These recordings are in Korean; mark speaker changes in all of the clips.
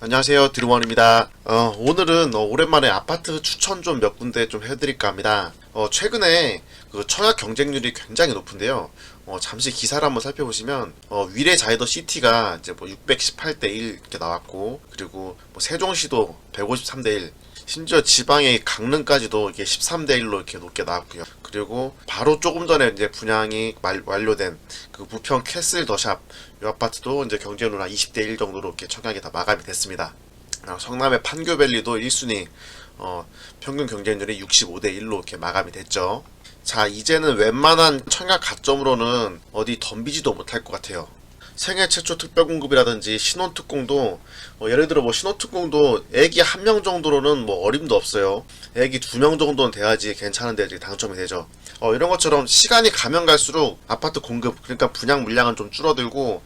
Speaker 1: 안녕하세요, 드루먼입니다. 오늘은 오랜만에 아파트 추천 좀 몇 군데 좀 해드릴까 합니다. 최근에 그 청약 경쟁률이 굉장히 높은데요. 잠시 기사를 한번 살펴보시면 위례 자이더 시티가 이제 뭐 618대 1 이렇게 나왔고, 그리고 뭐 세종시도 153대 1, 심지어 지방의 강릉까지도 이게 13대 1로 이렇게 높게 나왔고요. 그리고 바로 조금 전에 이제 분양이 완료된 그 부평 캐슬 더샵 이 아파트도 이제 경쟁률 한 20대 1 정도로 이렇게 청약이 다 마감이 됐습니다. 성남의 판교밸리도 1순위 평균 경쟁률이 65대 1로 이렇게 마감이 됐죠. 자, 이제는 웬만한 청약 가점으로는 어디 덤비지도 못할 것 같아요. 생애 최초 특별공급이라든지 신혼특공도 예를 들어 뭐 신혼특공도 애기 한 명 정도로는 뭐 어림도 없어요. 애기 2명 정도는 돼야지 괜찮은데 이제 당첨이 되죠. 이런 것처럼 시간이 가면 갈수록 아파트 공급, 그러니까 분양 물량은 좀 줄어들고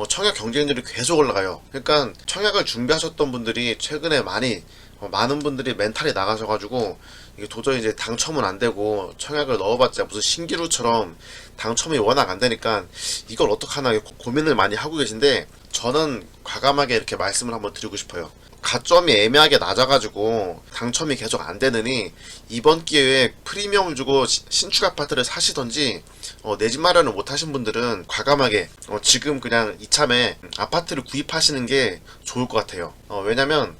Speaker 1: 청약 경쟁률이 계속 올라가요. 그러니까 청약을 준비하셨던 분들이 최근에 많은 분들이 멘탈이 나가셔가지고 이게 도저히 이제 당첨은 안 되고, 청약을 넣어봤자 무슨 신기루처럼 당첨이 워낙 안 되니까 이걸 어떡하나 고민을 많이 하고 계신데, 저는 과감하게 이렇게 말씀을 한번 드리고 싶어요. 가점이 애매하게 낮아가지고 당첨이 계속 안 되느니 이번 기회에 프리미엄을 주고 신축 아파트를 사시던지, 내 집 마련을 못 하신 분들은 과감하게 지금 그냥 이참에 아파트를 구입하시는 게 좋을 것 같아요. 왜냐면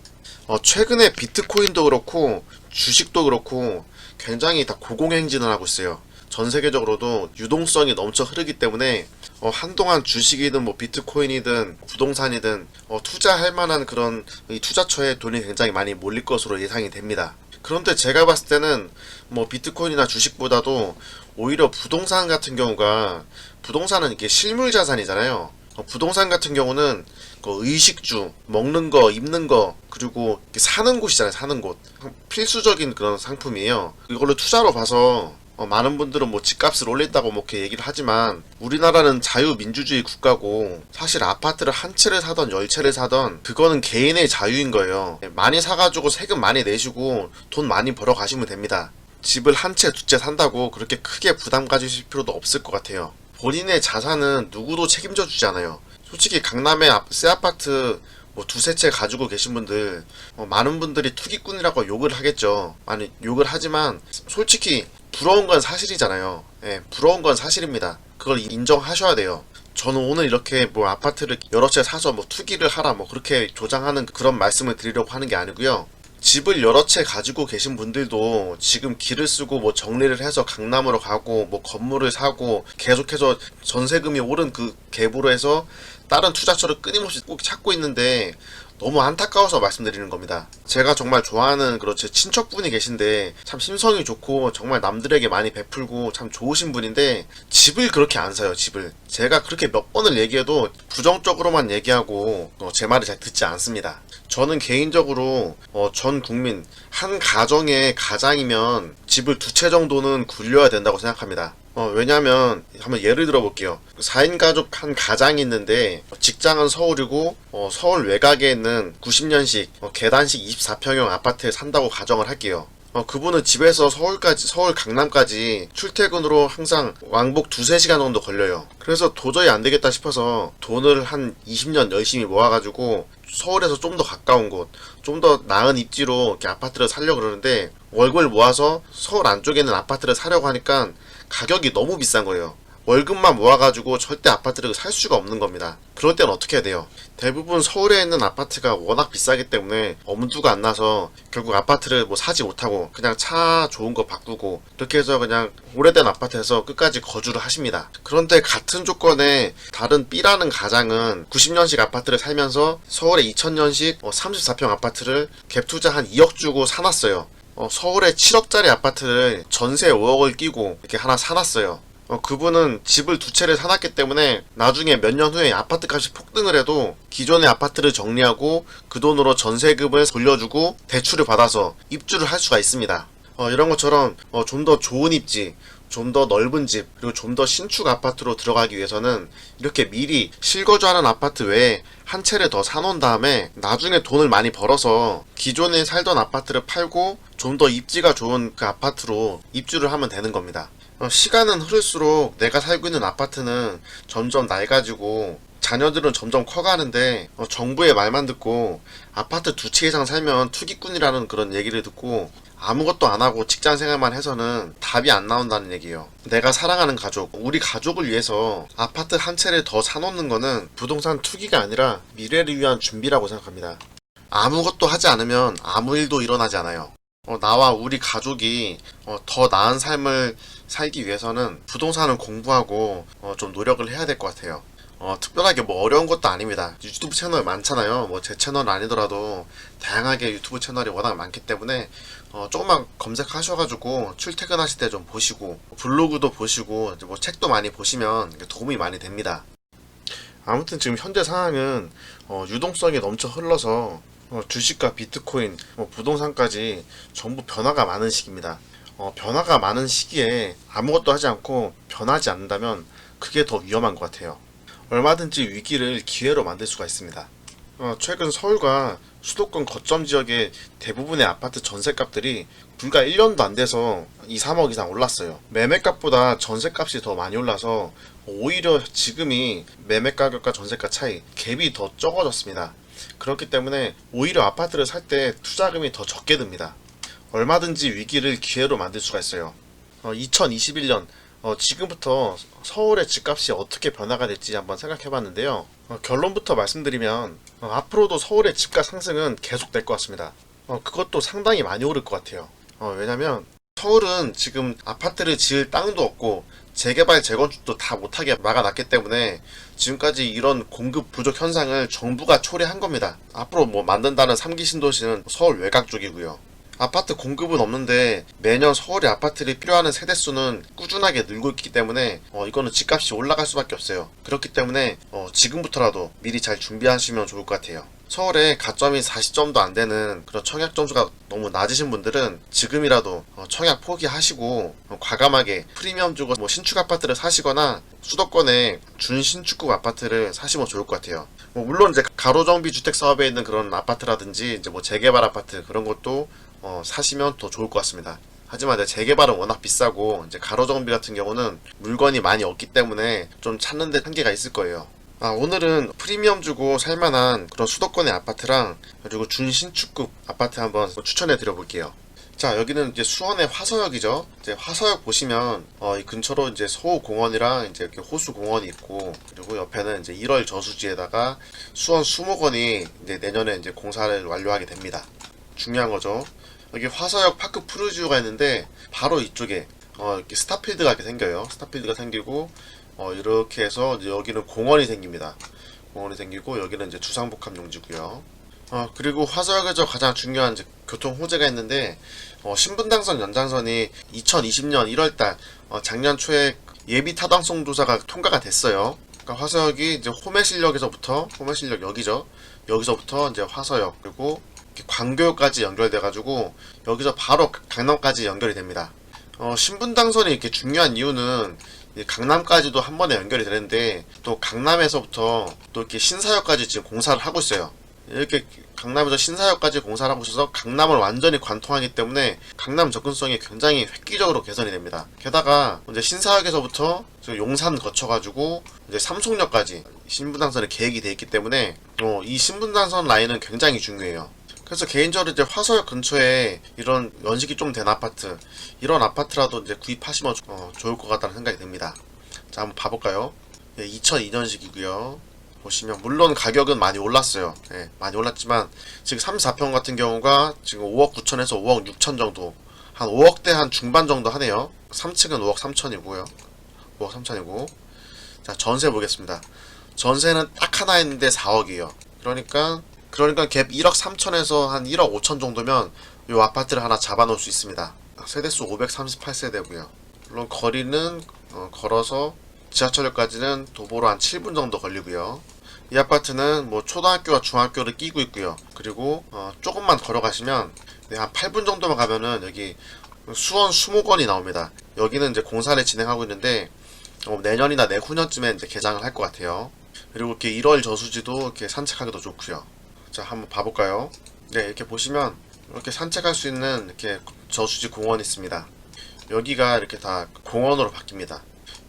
Speaker 1: 최근에 비트코인도 그렇고 주식도 그렇고 굉장히 다 고공행진을 하고 있어요. 전 세계적으로도 유동성이 넘쳐 흐르기 때문에 한동안 주식이든 뭐 비트코인이든 부동산이든 투자할 만한 그런 이 투자처에 돈이 굉장히 많이 몰릴 것으로 예상이 됩니다. 그런데 제가 봤을 때는 뭐 비트코인이나 주식보다도 오히려 부동산 같은 경우가, 부동산은 이게 실물 자산이잖아요. 부동산 같은 경우는 의식주, 먹는 거, 입는 거, 그리고 사는 곳이잖아요. 사는 곳. 필수적인 그런 상품이에요. 이걸로 투자로 봐서 많은 분들은 뭐 집값을 올린다고 뭐 이렇게 얘기를 하지만, 우리나라는 자유민주주의 국가고 사실 아파트를 한 채를 사던 10채를 사던 그거는 개인의 자유인 거예요. 많이 사가지고 세금 많이 내시고 돈 많이 벌어 가시면 됩니다. 집을 한 채, 두 채 산다고 그렇게 크게 부담 가지실 필요도 없을 것 같아요. 본인의 자산은 누구도 책임져 주지 않아요. 솔직히 강남에 새 아파트 뭐 두세 채 가지고 계신 분들, 많은 분들이 투기꾼이라고 욕을 하겠죠. 아니, 욕을 하지만 솔직히 부러운 건 사실이잖아요. 예, 부러운 건 사실입니다. 그걸 인정하셔야 돼요. 저는 오늘 이렇게 뭐 아파트를 여러 채 사서 뭐 투기를 하라 뭐 그렇게 조장하는 그런 말씀을 드리려고 하는 게 아니고요. 집을 여러 채 가지고 계신 분들도 지금 길을 쓰고 뭐 정리를 해서 강남으로 가고 뭐 건물을 사고 계속해서 전세금이 오른 그 갭으로 해서 다른 투자처를 끊임없이 꼭 찾고 있는데, 너무 안타까워서 말씀드리는 겁니다. 제가 정말 좋아하는 그런 제 친척분이 계신데 참 심성이 좋고 정말 남들에게 많이 베풀고 참 좋으신 분인데, 집을 그렇게 안 사요. 집을 제가 그렇게 몇 번을 얘기해도 부정적으로만 얘기하고 제 말을 잘 듣지 않습니다. 저는 개인적으로 전 국민 한 가정의 가장이면 집을 두 채 정도는 굴려야 된다고 생각합니다. 왜냐면 한번 예를 들어 볼게요. 4인 가족 한 가장이 있는데 직장은 서울이고 서울 외곽에 있는 90년식 계단식 24평형 아파트에 산다고 가정을 할게요. 그분은 집에서 서울 강남까지 출퇴근으로 항상 왕복 2~3시간 정도 걸려요. 그래서 도저히 안 되겠다 싶어서 돈을 한 20년 열심히 모아가지고 서울에서 좀 더 가까운 곳, 좀 더 나은 입지로 이렇게 아파트를 사려고 그러는데, 월급을 모아서 서울 안쪽에 있는 아파트를 사려고 하니까 가격이 너무 비싼 거예요. 월급만 모아가지고 절대 아파트를 살 수가 없는 겁니다. 그럴 땐 어떻게 해야 돼요? 대부분 서울에 있는 아파트가 워낙 비싸기 때문에 엄두가 안 나서 결국 아파트를 뭐 사지 못하고 그냥 차 좋은 거 바꾸고 이렇게 해서 그냥 오래된 아파트에서 끝까지 거주를 하십니다. 그런데 같은 조건에 다른 B라는 가장은 90년식 아파트를 살면서 서울의 2000년식 34평 아파트를 갭 투자 한 2억 주고 사놨어요. 서울에 7억짜리 아파트를 전세 5억을 끼고 이렇게 하나 사놨어요. 그분은 집을 두 채를 사놨기 때문에 나중에 몇 년 후에 아파트 값이 폭등을 해도 기존의 아파트를 정리하고 그 돈으로 전세금을 돌려주고 대출을 받아서 입주를 할 수가 있습니다. 이런 것처럼 좀 더 좋은 입지, 좀 더 넓은 집, 그리고 좀 더 신축 아파트로 들어가기 위해서는 이렇게 미리 실거주하는 아파트 외에 한 채를 더 사놓은 다음에 나중에 돈을 많이 벌어서 기존에 살던 아파트를 팔고 좀 더 입지가 좋은 그 아파트로 입주를 하면 되는 겁니다. 시간은 흐를수록 내가 살고 있는 아파트는 점점 낡아지고 자녀들은 점점 커가는데 정부의 말만 듣고 아파트 두 채 이상 살면 투기꾼이라는 그런 얘기를 듣고 아무것도 안 하고 직장 생활만 해서는 답이 안 나온다는 얘기예요. 내가 사랑하는 가족, 우리 가족을 위해서 아파트 한 채를 더 사놓는 거는 부동산 투기가 아니라 미래를 위한 준비라고 생각합니다. 아무것도 하지 않으면 아무 일도 일어나지 않아요. 나와 우리 가족이 더 나은 삶을 살기 위해서는 부동산을 공부하고 좀 노력을 해야 될 것 같아요. 특별하게 뭐 어려운 것도 아닙니다. 유튜브 채널 많잖아요. 뭐 제 채널 아니더라도 다양하게 유튜브 채널이 워낙 많기 때문에 조금만 검색하셔가지고 출퇴근하실 때 좀 보시고 블로그도 보시고 뭐 책도 많이 보시면 도움이 많이 됩니다. 아무튼 지금 현재 상황은 유동성이 넘쳐 흘러서 주식과 비트코인, 부동산까지 전부 변화가 많은 시기입니다. 변화가 많은 시기에 아무것도 하지 않고 변하지 않는다면 그게 더 위험한 것 같아요. 얼마든지 위기를 기회로 만들 수가 있습니다. 최근 서울과 수도권 거점 지역의 대부분의 아파트 전세값들이 불과 1년도 안 돼서 2, 3억 이상 올랐어요. 매매값보다 전세값이 더 많이 올라서 오히려 지금이 매매가격과 전세가 차이, 갭이 더 적어졌습니다. 그렇기 때문에 오히려 아파트를 살 때 투자금이 더 적게 듭니다. 얼마든지 위기를 기회로 만들 수가 있어요. 2021년 지금부터 서울의 집값이 어떻게 변화가 될지 한번 생각해 봤는데요. 결론부터 말씀드리면 앞으로도 서울의 집값 상승은 계속될 것 같습니다. 그것도 상당히 많이 오를 것 같아요. 왜냐면 서울은 지금 아파트를 지을 땅도 없고 재개발 재건축도 다 못하게 막아놨기 때문에 지금까지 이런 공급 부족 현상을 정부가 초래한 겁니다. 앞으로 뭐 만든다는 3기 신도시는 서울 외곽 쪽이고요. 아파트 공급은 없는데 매년 서울의 아파트를 필요하는 세대수는 꾸준하게 늘고 있기 때문에 이거는 집값이 올라갈 수밖에 없어요. 그렇기 때문에 지금부터라도 미리 잘 준비하시면 좋을 것 같아요. 서울에 가점이 40점도 안 되는 그런 청약 점수가 너무 낮으신 분들은 지금이라도 청약 포기하시고 과감하게 프리미엄 주고 신축 아파트를 사시거나 수도권에 준신축급 아파트를 사시면 좋을 것 같아요. 물론 이제 가로정비 주택 사업에 있는 그런 아파트라든지 이제 재개발 아파트 그런 것도 사시면 더 좋을 것 같습니다. 하지만 이제 재개발은 워낙 비싸고 이제 가로정비 같은 경우는 물건이 많이 없기 때문에 좀 찾는 데 한계가 있을 거예요. 오늘은 프리미엄 주고 살만한 그런 수도권의 아파트랑 그리고 준신축급 아파트 한번 추천해 드려 볼게요. 자, 여기는 이제 수원의 화서역이죠. 이제 화서역 보시면 이 근처로 이제 서호공원이랑 이제 이렇게 호수공원이 있고, 그리고 옆에는 이제 1월 저수지에다가 수원 수목원이 이제 내년에 이제 공사를 완료하게 됩니다. 중요한 거죠. 여기 화서역 파크 푸르지오가 있는데 바로 이쪽에 이렇게 스타필드가 이렇게 생겨요. 스타필드가 생기고 이렇게 해서 이제 여기는 공원이 생깁니다. 공원이 생기고 여기는 이제 주상복합용지고요. 그리고 화서역에서 가장 중요한 이제 교통 호재가 있는데 신분당선 연장선이 2020년 1월달 작년 초에 예비 타당성 조사가 통과가 됐어요. 그러니까 화서역이 이제 호매실역에서부터 호매실역 여기죠. 여기서부터 이제 화서역 그리고 광교역까지 연결돼가지고 여기서 바로 강남까지 연결이 됩니다. 신분당선이 이렇게 중요한 이유는 강남까지도 한 번에 연결이 되는데 또 강남에서부터 또 이렇게 신사역까지 지금 공사를 하고 있어요. 이렇게 강남에서 신사역까지 공사를 하고 있어서 강남을 완전히 관통하기 때문에 강남 접근성이 굉장히 획기적으로 개선이 됩니다. 게다가 이제 신사역에서부터 용산 거쳐가지고 이제 삼성역까지 신분당선이 계획이 되어 있기 때문에 이 신분당선 라인은 굉장히 중요해요. 그래서 개인적으로 이제 화서역 근처에 이런 연식이 좀 된 아파트, 이런 아파트라도 이제 구입하시면 좋을 것 같다는 생각이 듭니다. 자, 한번 봐볼까요? 2002년식이고요. 보시면 물론 가격은 많이 올랐어요. 많이 올랐지만 지금 34평 같은 경우가 지금 5억 9천에서 5억 6천 정도, 한 5억대 한 중반 정도 하네요. 3층은 5억 3천이고요. 5억 3천이고. 자, 전세 보겠습니다. 전세는 딱 하나 있는데 4억이에요. 그러니까 갭 1억 3천에서 한 1억 5천 정도면 이 아파트를 하나 잡아놓을 수 있습니다. 세대수 538세대고요. 물론 거리는 걸어서 지하철역까지는 도보로 한 7분 정도 걸리고요. 이 아파트는 초등학교와 중학교를 끼고 있고요. 그리고 조금만 걸어가시면 한 8분 정도만 가면은 여기 수원 수목원이 나옵니다. 여기는 이제 공사를 진행하고 있는데 내년이나 내후년쯤에 이제 개장을 할 것 같아요. 그리고 이렇게 1월 저수지도 이렇게 산책하기도 좋고요. 자, 한번 봐볼까요? 네, 이렇게 보시면 이렇게 산책할 수 있는 이렇게 저수지 공원이 있습니다. 여기가 이렇게 다 공원으로 바뀝니다.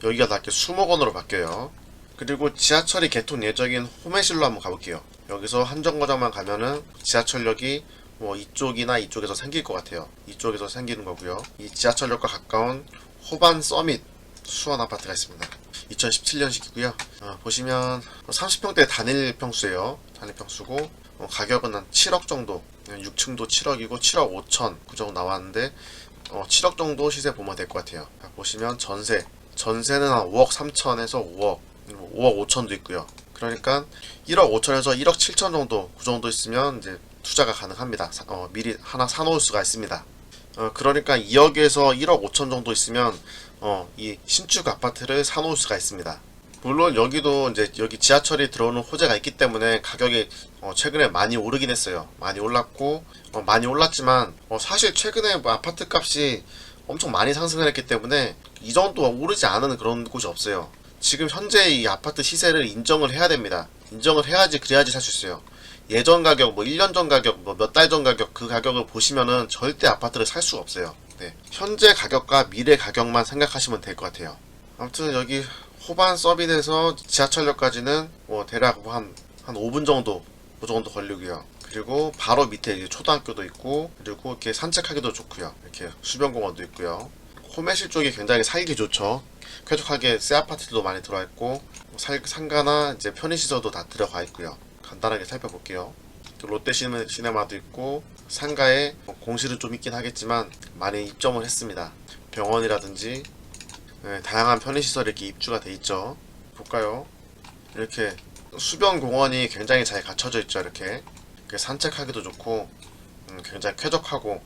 Speaker 1: 여기가 다 이렇게 수목원으로 바뀌어요. 그리고 지하철이 개통 예정인 호메실로 한번 가볼게요. 여기서 한정거장만 가면은 지하철역이 뭐 이쪽이나 이쪽에서 생길 것 같아요. 이쪽에서 생기는 거고요. 이 지하철역과 가까운 호반 서밋 수원 아파트가 있습니다. 2017년식이고요. 보시면 30평대 단일 평수예요. 단일 평수고 가격은 한 7억 정도. 6층도 7억이고 7억 5천 그 정도 나왔는데 7억 정도 시세 보면 될 것 같아요. 보시면 전세는 한 5억 3천에서 5억 5천도 있고요. 그러니까 1억 5천에서 1억 7천 정도 그 정도 있으면 이제 투자가 가능합니다. 미리 하나 사놓을 수가 있습니다. 그러니까 2억에서 1억 5천 정도 있으면 이 신축 아파트를 사놓을 수가 있습니다. 물론 여기도 이제 여기 지하철이 들어오는 호재가 있기 때문에 가격이 최근에 많이 오르긴 했어요. 많이 올랐고 많이 올랐지만 사실 최근에 뭐 아파트 값이 엄청 많이 상승을 했기 때문에 이 정도 오르지 않은 그런 곳이 없어요. 지금 현재 이 아파트 시세를 인정을 해야 됩니다. 인정을 해야지 그래야지 살 수 있어요. 예전 가격, 뭐 1년 전 가격, 뭐 몇 달 전 가격 그 가격을 보시면은 절대 아파트를 살 수가 없어요. 네. 현재 가격과 미래 가격만 생각하시면 될 것 같아요. 아무튼 여기 호반 서밋에서 지하철역까지는 뭐 대략 한 5분 정도 그 정도 걸리고요. 그리고 바로 밑에 이제 초등학교도 있고 그리고 이렇게 산책하기도 좋고요. 이렇게 수변공원도 있고요. 호매실 쪽이 굉장히 살기 좋죠. 쾌적하게 새 아파트도 많이 들어와 있고 상가나 이제 편의시설도 다 들어가 있고요. 간단하게 살펴볼게요. 롯데 시네마도 있고 상가에 공실은 좀 있긴 하겠지만 많이 입점을 했습니다. 병원이라든지 다양한 편의시설이 이렇게 입주가 돼 있죠. 볼까요? 이렇게 수변 공원이 굉장히 잘 갖춰져 있죠. 이렇게 산책하기도 좋고 굉장히 쾌적하고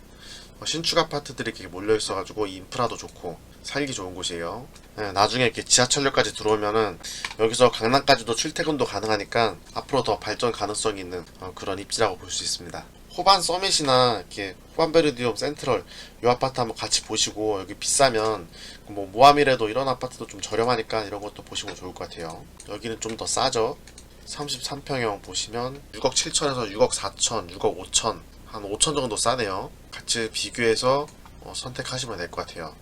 Speaker 1: 신축 아파트들이 이렇게 몰려 있어가지고 인프라도 좋고 살기 좋은 곳이에요. 나중에 이렇게 지하철역까지 들어오면은 여기서 강남까지도 출퇴근도 가능하니까 앞으로 더 발전 가능성이 있는 그런 입지라고 볼 수 있습니다. 호반 서밋이나 이렇게 호반 베르디움 센트럴 이 아파트 한번 같이 보시고 여기 비싸면 뭐 모함이라도 이런 아파트도 좀 저렴하니까 이런 것도 보시면 좋을 것 같아요. 여기는 좀 더 싸죠. 33평형 보시면 6억 7천에서 6억 4천, 6억 5천 한 5천 정도 싸네요. 같이 비교해서 선택하시면 될 것 같아요.